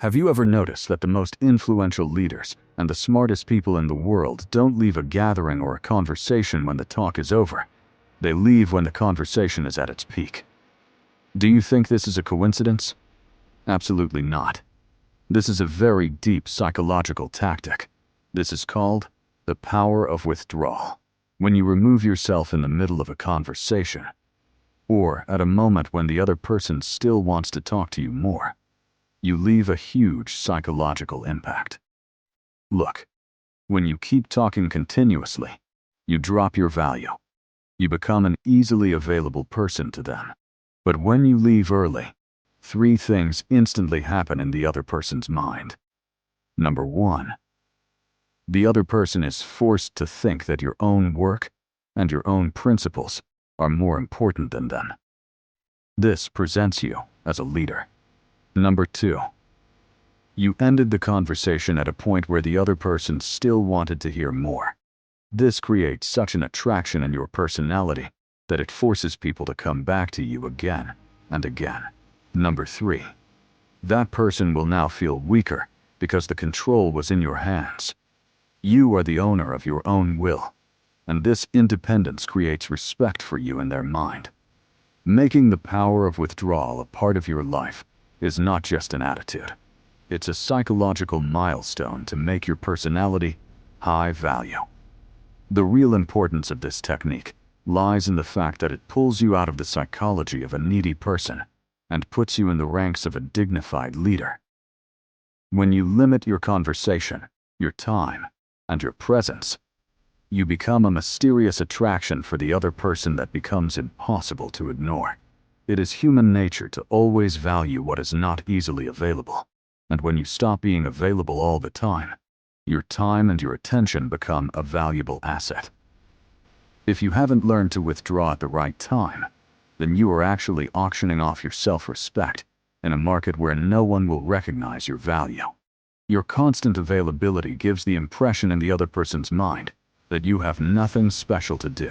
Have you ever noticed that the most influential leaders and the smartest people in the world don't leave a gathering or a conversation when the talk is over? They leave when the conversation is at its peak. Do you think this is a coincidence? Absolutely not. This is a very deep psychological tactic. This is called the power of withdrawal. When you remove yourself in the middle of a conversation, or at a moment when the other person still wants to talk to you more, you leave a huge psychological impact. Look, when you keep talking continuously, you drop your value. You become an easily available person to them. But when you leave early, 3 things instantly happen in the other person's mind. Number 1, the other person is forced to think that your own work and your own principles are more important than them. This presents you as a leader. Number 2, you ended the conversation at a point where the other person still wanted to hear more. This creates such an attraction in your personality that it forces people to come back to you again and again. Number 3, that person will now feel weaker because the control was in your hands. You are the owner of your own will, and this independence creates respect for you in their mind. Making the power of withdrawal a part of your life is not just an attitude. It's a psychological milestone to make your personality high value. The real importance of this technique lies in the fact that it pulls you out of the psychology of a needy person and puts you in the ranks of a dignified leader. When you limit your conversation, your time, and your presence, you become a mysterious attraction for the other person that becomes impossible to ignore. It is human nature to always value what is not easily available, and when you stop being available all the time, your time and your attention become a valuable asset. If you haven't learned to withdraw at the right time, then you are actually auctioning off your self-respect in a market where no one will recognize your value. Your constant availability gives the impression in the other person's mind that you have nothing special to do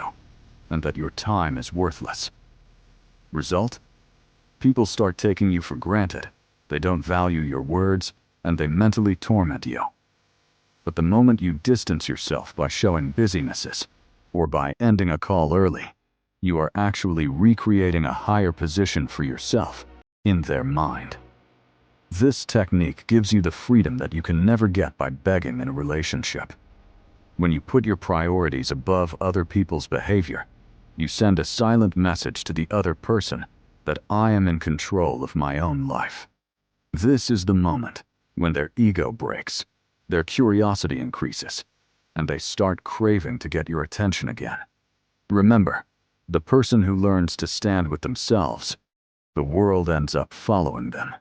and that your time is worthless. Result? People start taking you for granted. They don't value your words and they mentally torment you. But the moment you distance yourself by showing busynesses or by ending a call early, you are actually recreating a higher position for yourself in their mind. This technique gives you the freedom that you can never get by begging in a relationship. When you put your priorities above other people's behavior, you send a silent message to the other person that I am in control of my own life. This is the moment when their ego breaks, their curiosity increases, and they start craving to get your attention again. Remember, the person who learns to stand with themselves, the world ends up following them.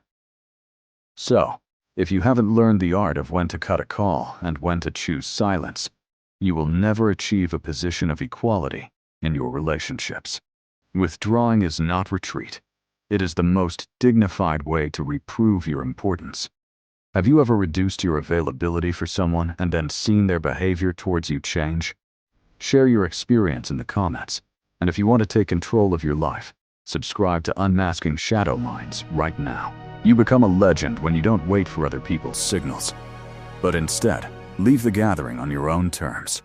So, if you haven't learned the art of when to cut a call and when to choose silence, you will never achieve a position of equality in your relationships. Withdrawing is not retreat. It is the most dignified way to reprove your importance. Have you ever reduced your availability for someone and then seen their behavior towards you change? Share your experience in the comments, and if you want to take control of your life, subscribe to Unmasking Shadow Minds right now. You become a legend when you don't wait for other people's signals, but instead, leave the gathering on your own terms.